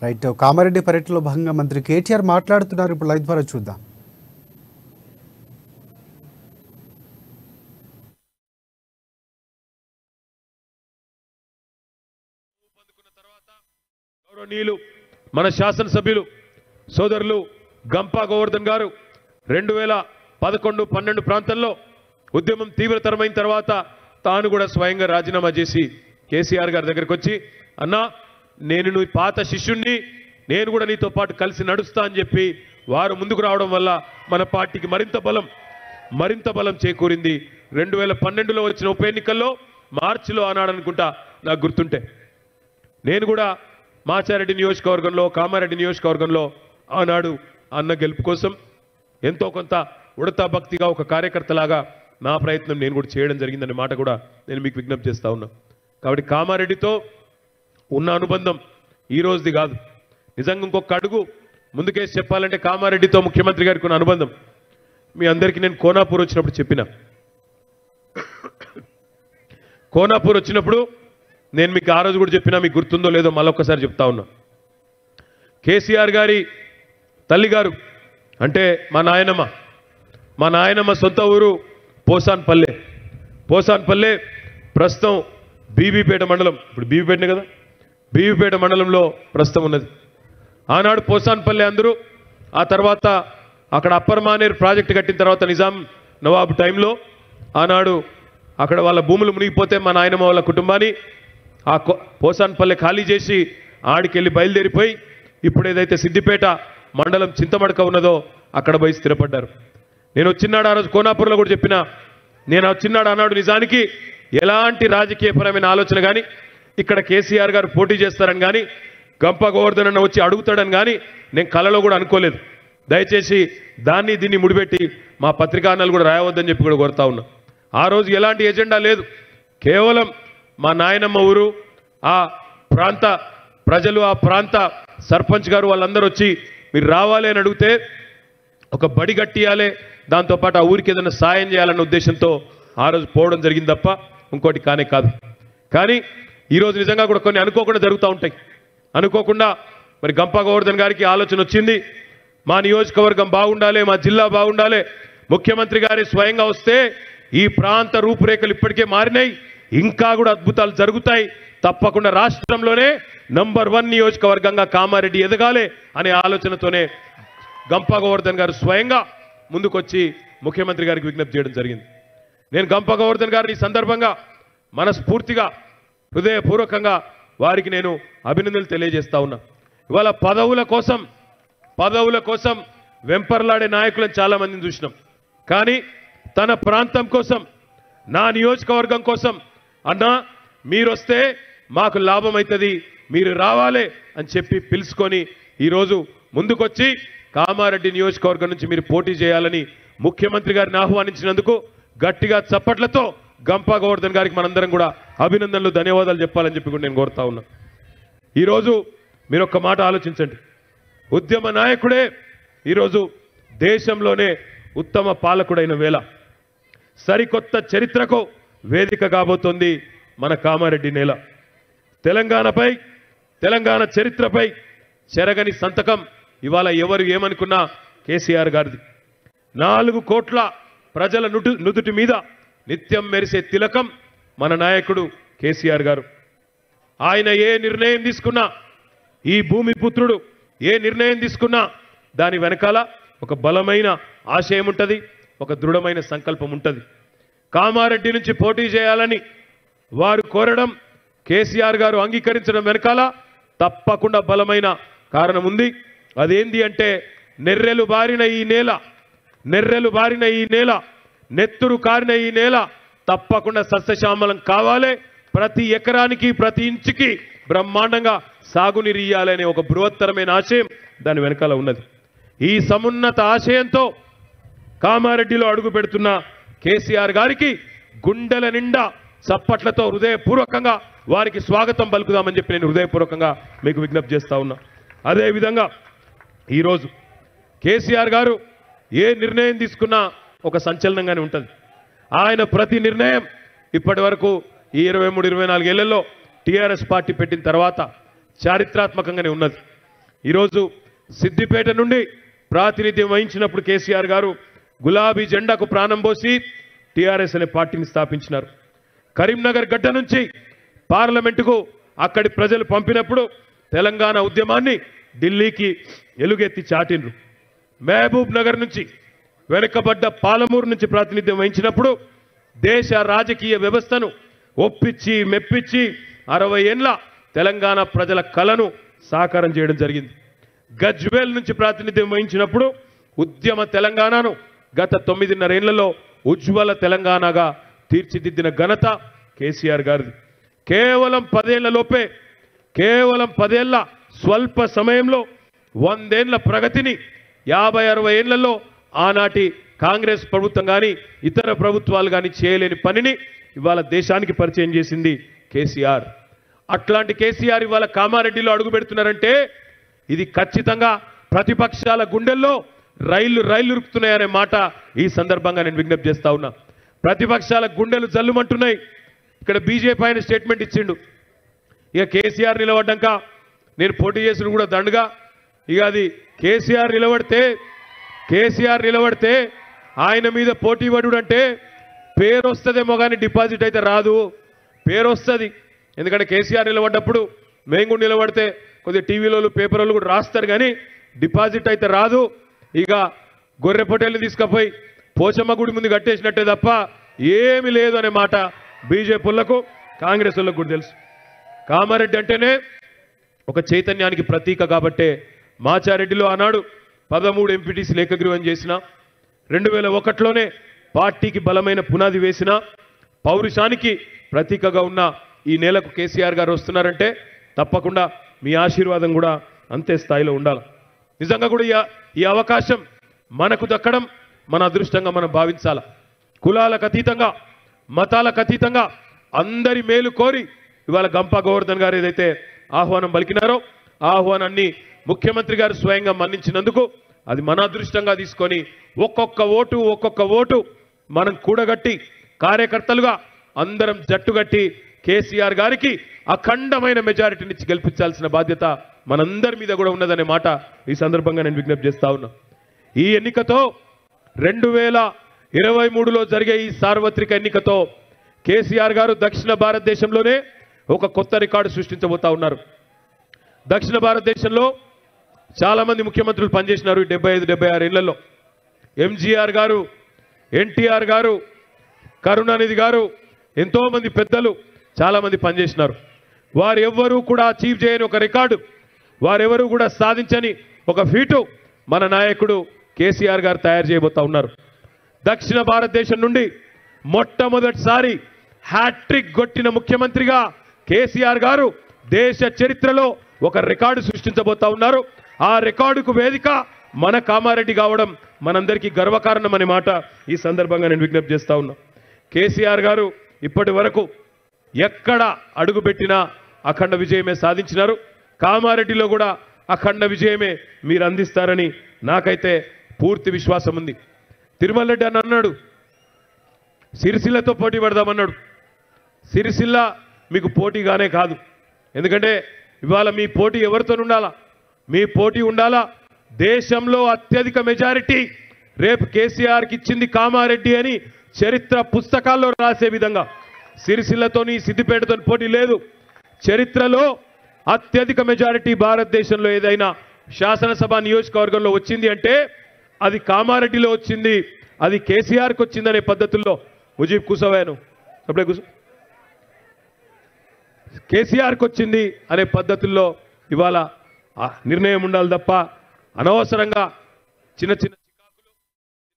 Right. Kamareddy పర్యటనలో భాగంగా మంత్రి కేటీఆర్ మాట్లాడుతున్నారు. ఇప్పుడు లైవ్ ద్వారా చూద్దాం. గౌరవనీయులు మన శాసనసభ్యులు సోదరులు గంపా గోవర్ధన్ గారు 2011-12 ప్రాంతంలో ఉద్యమం తీవ్రతరమైన తర్వాత తాను కూడా స్వయంగా రాజీనామా చేసి కేసీఆర్ గారి దగ్గరికి వచ్చి, అన్నా నేను నీ పాత శిష్యుణ్ణి, నేను కూడా నీతో పాటు కలిసి నడుస్తా అని చెప్పి వారు ముందుకు రావడం వల్ల మన పార్టీకి మరింత బలం చేకూరింది. 2012లో వచ్చిన ఉప ఎన్నికల్లో మార్చిలో ఆనాడు అనుకుంటా నాకు గుర్తుంటే నేను కూడా మాచారెడ్డి నియోజకవర్గంలో కామారెడ్డి నియోజకవర్గంలో ఆనాడు అన్న గెలుపు కోసం ఎంతో కొంత ఉడతా భక్తిగా ఒక కార్యకర్తలాగా నా ప్రయత్నం నేను కూడా చేయడం జరిగిందనే మాట కూడా నేను మీకు విజ్ఞప్తి చేస్తా ఉన్నా. కాబట్టి కామారెడ్డితో ఉన్న అనుబంధం ఈ రోజుది కాదు. నిజంగా ఇంకొక అడుగు ముందుకేసి చెప్పాలంటే కామారెడ్డితో ముఖ్యమంత్రి గారికి ఉన్న అనుబంధం మీ అందరికీ నేను కోనాపూర్ వచ్చినప్పుడు చెప్పిన. కోనాపూర్ వచ్చినప్పుడు నేను మీకు ఆ రోజు కూడా చెప్పినా, మీకు గుర్తుందో లేదో మళ్ళొక్కసారి చెప్తా ఉన్నా. కేసీఆర్ గారి తల్లిగారు అంటే మా నాయనమ్మ సొంత ఊరు పోసాన్పల్లె ప్రస్తుతం బీబీపేట మండలం, ఇప్పుడు బీబీపేటనే కదా, బీబీపేట మండలంలో ప్రస్తుతం ఉన్నది. ఆనాడు పోసాన్పల్లె అందరూ, ఆ తర్వాత అక్కడ అప్పర్ మానేరు ప్రాజెక్టు కట్టిన తర్వాత నిజాం నవాబు టైంలో ఆనాడు అక్కడ వాళ్ళ భూములు మునిగిపోతే మా నాయనమ్మ వాళ్ళ కుటుంబాన్ని ఆ పోసాన్పల్లె ఖాళీ చేసి ఆడికెళ్ళి బయలుదేరిపోయి ఇప్పుడు ఏదైతే సిద్దిపేట మండలం చింతమడక ఉన్నదో అక్కడ పోయి స్థిరపడ్డారు. నేను వచ్చినాడు ఆ రోజు కోనాపూర్లో కూడా చెప్పిన, నేను వచ్చినాడు అన్నాడు నిజానికి ఎలాంటి రాజకీయపరమైన ఆలోచన కానీ ఇక్కడ కేసీఆర్ గారు పోటీ చేస్తారని కానీ గంపా గోవర్ధన్ అన్న వచ్చి అడుగుతాడని కానీ నేను కలలో కూడా అనుకోలేదు. దయచేసి దీన్ని ముడిపెట్టి మా పత్రికాన్నలు కూడా రాయవద్దని చెప్పి కూడా కోరుతా ఉన్నా. ఆ రోజు ఎలాంటి ఎజెండా లేదు, కేవలం మా నాయనమ్మ ఊరు, ఆ ప్రాంత ప్రజలు, ఆ ప్రాంత సర్పంచ్ గారు వాళ్ళందరూ వచ్చి మీరు రావాలి అని అడిగితే ఒక బడి కట్టియాలి, దాంతోపాటు ఆ ఊరికి ఏదైనా సాయం చేయాలన్న ఉద్దేశంతో ఆ రోజు పోవడం జరిగింది తప్ప ఇంకోటి కానే కాదు. కానీ ఈరోజు నిజంగా కూడా కొన్ని అనుకోకుండా జరుగుతూ ఉంటాయి. అనుకోకుండా మరి గంపా గోవర్ధన్ గారికి ఆలోచన వచ్చింది, మా నియోజకవర్గం బాగుండాలి, మా జిల్లా బాగుండాలి, ముఖ్యమంత్రి గారి స్వయంగా వస్తే ఈ ప్రాంత రూపురేఖలు ఇప్పటికే మారినాయి, ఇంకా కూడా అద్భుతాలు జరుగుతాయి, తప్పకుండా రాష్ట్రంలోనే నంబర్ 1 నియోజకవర్గంగా కామారెడ్డి ఎదగాలి అనే ఆలోచనతోనే గంపా గోవర్ధన్ గారు స్వయంగా ముందుకొచ్చి ముఖ్యమంత్రి గారికి విజ్ఞప్తి చేయడం జరిగింది. నేను గంపా గోవర్ధన్ గారిని ఈ సందర్భంగా మనస్ఫూర్తిగా హృదయపూర్వకంగా వారికి నేను అభినందనలు తెలియజేస్తా ఉన్నా. ఇవాళ పదవుల కోసం వెంపర్లాడే నాయకులను చాలా మందిని చూసినాం. కానీ తన ప్రాంతం కోసం, నా నియోజకవర్గం కోసం, అన్నా మీరు వస్తే మాకు లాభం అవుతుంది, మీరు రావాలి అని చెప్పి పిలుచుకొని ఈరోజు ముందుకొచ్చి కామారెడ్డి నియోజకవర్గం నుంచి మీరు పోటీ చేయాలని ముఖ్యమంత్రి గారిని ఆహ్వానించినందుకు గట్టిగా చప్పట్లతో గంపా గోవర్ధన్ గారికి మనందరం కూడా అభినందనలు, ధన్యవాదాలు చెప్పాలని చెప్పి కూడా నేను కోరుతా ఉన్నా. ఈరోజు మీరు ఒక్క మాట ఆలోచించండి, ఉద్యమ నాయకుడే ఈరోజు దేశంలోనే ఉత్తమ పాలకుడైన వేళ సరికొత్త చరిత్రకు వేదిక కాబోతోంది మన కామారెడ్డి నేల. తెలంగాణ చరిత్రపై చెరగని సంతకం ఇవాళ ఎవరు ఏమనుకున్నా కేసీఆర్ గారిది. 4 కోట్ల ప్రజల నుదుటి మీద నిత్యం మెరిసే తిలకం మన నాయకుడు కేసీఆర్ గారు. ఆయన ఏ నిర్ణయం తీసుకున్నా, ఈ భూమి పుత్రుడు ఏ నిర్ణయం తీసుకున్నా దాని వెనకాల ఒక బలమైన ఆశయం ఉంటుంది, ఒక దృఢమైన సంకల్పం ఉంటుంది. కామారెడ్డి నుంచి పోటీ చేయాలని వారు కోరడం, కేసీఆర్ గారు అంగీకరించడం వెనకాల తప్పకుండా బలమైన కారణం ఉంది. అదేంది అంటే నెర్రెలు బారిన ఈ నేల, నెత్తురు కారిన ఈ నేల తప్పకుండా సస్యశ్యామలం కావాలి, ప్రతి ఎకరానికి ప్రతి ఇంచుకి బ్రహ్మాండంగా సాగునీరు ఇయ్యాలనే ఒక బృహత్తరమైన ఆశయం దాని వెనకాల ఉన్నది. ఈ సమున్నత ఆశయంతో కామారెడ్డిలో అడుగు పెడుతున్న కేసీఆర్ గారికి గుండెల నిండా చప్పట్లతో హృదయపూర్వకంగా వారికి స్వాగతం పలుకుదామని చెప్పి నేను హృదయపూర్వకంగా మీకు విజ్ఞప్తి చేస్తా ఉన్నా. అదేవిధంగా ఈరోజు కేసీఆర్ గారు ఏ నిర్ణయం తీసుకున్నా ఒక సంచలనంగానే ఉంటుంది. ఆయన ప్రతి నిర్ణయం ఇప్పటి వరకు ఈ 23-24 ఏళ్లలో టీఆర్ఎస్ పార్టీ పెట్టిన తర్వాత చారిత్రాత్మకంగానే ఉన్నది. ఈరోజు సిద్దిపేట నుండి ప్రాతినిధ్యం వహించినప్పుడు కేసీఆర్ గారు గులాబీ జెండాకు ప్రాణం పోసి టీఆర్ఎస్ అనే పార్టీని స్థాపించినారు. కరీంనగర్ గడ్డ నుంచి పార్లమెంటుకు అక్కడి ప్రజలు పంపినప్పుడు తెలంగాణ ఉద్యమాన్ని ఢిల్లీకి ఎలుగెత్తి చాటిండ్రు. మహబూబ్ నగర్ నుంచి వెనుకబడ్డ పాలమూరు నుంచి ప్రాతినిధ్యం వహించినప్పుడు దేశ రాజకీయ వ్యవస్థను ఒప్పించి మెప్పించి 60 ఏళ్ల తెలంగాణ ప్రజల కలను సాకారం చేయడం జరిగింది. గజ్వేల్ నుంచి ప్రాతినిధ్యం వహించినప్పుడు ఉద్యమ తెలంగాణను గత 9.5 ఏళ్లలో ఉజ్వల తెలంగాణగా తీర్చిదిద్దిన ఘనత కేసీఆర్ గారిది. కేవలం 10 ఏళ్ల లోపే, కేవలం 10 ఏళ్ల స్వల్ప సమయంలో 100 ఏళ్ల ప్రగతిని 50-60 ఏళ్లలో ఆనాటి కాంగ్రెస్ ప్రభుత్వం కానీ ఇతర ప్రభుత్వాలు కానీ చేయలేని పనిని ఇవాళ దేశానికి పరిచయం చేసింది కేసీఆర్. అట్లాంటి కేసీఆర్ ఇవాళ కామారెడ్డిలో అడుగు పెడుతున్నారంటే ఇది ఖచ్చితంగా ప్రతిపక్షాల గుండెల్లో రైళ్లు ఉరుకుతున్నాయనే మాట ఈ సందర్భంగా నేను విజ్ఞప్తి చేస్తా ఉన్నా. ప్రతిపక్షాల గుండెలు జల్లుమంటున్నాయి. ఇక్కడ బీజేపీ ఆయన స్టేట్మెంట్ ఇచ్చిండు, ఇక కేసీఆర్ నిలబడ్డాక నేను పోటీ చేసిన కూడా దండుగా, ఇక అది కేసీఆర్ నిలబడితే ఆయన మీద పోటీ పడు అంటే పేరు వస్తుందేమో కానీ డిపాజిట్ అయితే రాదు. పేరు వస్తుంది, ఎందుకంటే కేసీఆర్ నిలబడ్డప్పుడు మేము కూడా నిలబడితే కొద్దిగా టీవీలో పేపర్లు కూడా రాస్తారు కానీ డిపాజిట్ అయితే రాదు. ఇక గొర్రె పొట్టేళ్ళు తీసుకుపోయి పోచమ్మ గుడి ముందు కట్టేసినట్టే తప్ప ఏమీ లేదు అనే మాట బీజేపీలకు కాంగ్రెస్ వాళ్ళకు కూడా తెలుసు. కామారెడ్డి అంటేనే ఒక చైతన్యానికి ప్రతీక కాబట్టే మాచారెడ్డిలో ఆనాడు 13 ఎంపీటీసీలు ఏకగ్రీవం చేసిన, 2001లోనే పార్టీకి బలమైన పునాది వేసిన, పౌరుషానికి ప్రతీకగా ఉన్న ఈ నేలకు కేసీఆర్ గారు వస్తున్నారంటే తప్పకుండా మీ ఆశీర్వాదం కూడా అంతే స్థాయిలో ఉండాలి. నిజంగా కూడా ఈ అవకాశం మనకు దక్కడం మన అదృష్టంగా మనం భావించాలి. కులాలకు అతీతంగా, మతాలకు అతీతంగా అందరి మేలు కోరి ఇవాళ గంపా గోవర్ధన్ గారు ఏదైతే ఆహ్వానం పలికినారో ఆ ఆహ్వానాన్ని ముఖ్యమంత్రి గారు స్వయంగా మన్నించినందుకు అది మన అదృష్టంగా తీసుకొని ఒక్కొక్క ఓటు మనం కూడగట్టి కార్యకర్తలుగా అందరం జట్టుగట్టి కేసీఆర్ గారికి అఖండమైన మెజారిటీనిచ్చి గెలిపించాల్సిన బాధ్యత మనందరి మీద కూడా ఉన్నదనే మాట ఈ సందర్భంగా నేను విజ్ఞప్తి చేస్తా ఉన్నా. ఈ ఎన్నికతో 2023లో జరిగే ఈ సార్వత్రిక ఎన్నికతో కేసీఆర్ గారు దక్షిణ భారతదేశంలోనే ఒక కొత్త రికార్డు సృష్టించబోతా ఉన్నారు. దక్షిణ భారతదేశంలో చాలా మంది ముఖ్యమంత్రులు పనిచేసినారు 75-76 ఏళ్లలో. ఎంజీఆర్ గారు, ఎన్టీఆర్ గారు, కరుణానిధి గారు, ఎంతో మంది పెద్దలు చాలా మంది పనిచేసినారు. వారెవ్వరూ కూడా అచీవ్ చేయని ఒక రికార్డు, వారెవరూ కూడా సాధించని ఒక ఫీటు మన నాయకుడు కేసీఆర్ గారు తయారు చేయబోతా ఉన్నారు. దక్షిణ భారతదేశం నుండి మొట్టమొదటిసారి హ్యాట్రిక్ కొట్టిన ముఖ్యమంత్రిగా కేసీఆర్ గారు దేశ చరిత్రలో ఒక రికార్డు సృష్టించబోతా ఉన్నారు. ఆ రికార్డుకు వేదిక మన కామారెడ్డి కావడం మనందరికీ గర్వకారణం అనే మాట ఈ సందర్భంగా నేను విజ్ఞప్తి చేస్తా ఉన్నా. కేసీఆర్ గారు ఇప్పటి వరకు ఎక్కడ అడుగుపెట్టినా అఖండ విజయమే సాధించినారు. కామారెడ్డిలో కూడా అఖండ విజయమే మీరు అందిస్తారని నాకైతే పూర్తి విశ్వాసం ఉంది. తిరుమల రెడ్డి అని అన్నాడు, సిరిసిల్లతో పోటీ పడదామన్నాడు. సిరిసిల్ల మీకు పోటీగానే కాదు, ఎందుకంటే ఇవాళ మీ పోటీ ఎవరితో ఉండాలా? మీ పోటీ ఉండాలా దేశంలో అత్యధిక మెజారిటీ రేపు కేసీఆర్కి ఇచ్చింది కామారెడ్డి అని చరిత్ర పుస్తకాల్లో రాసే విధంగా. సిరిసిల్లతోని సిద్దిపేటతో పోటీ లేదు. చరిత్రలో అత్యధిక మెజారిటీ భారతదేశంలో ఏదైనా శాసనసభ నియోజకవర్గంలో వచ్చింది అంటే అది కామారెడ్డిలో వచ్చింది, అది కేసీఆర్కి వచ్చిందనే పద్ధతుల్లో ముజీబ్ కూసవాను అప్పుడే కూర్చో కేసీఆర్కి వచ్చింది అనే పద్ధతుల్లో ఇవాళ నిర్ణయం ఉండాలి తప్ప అనవసరంగా చిన్న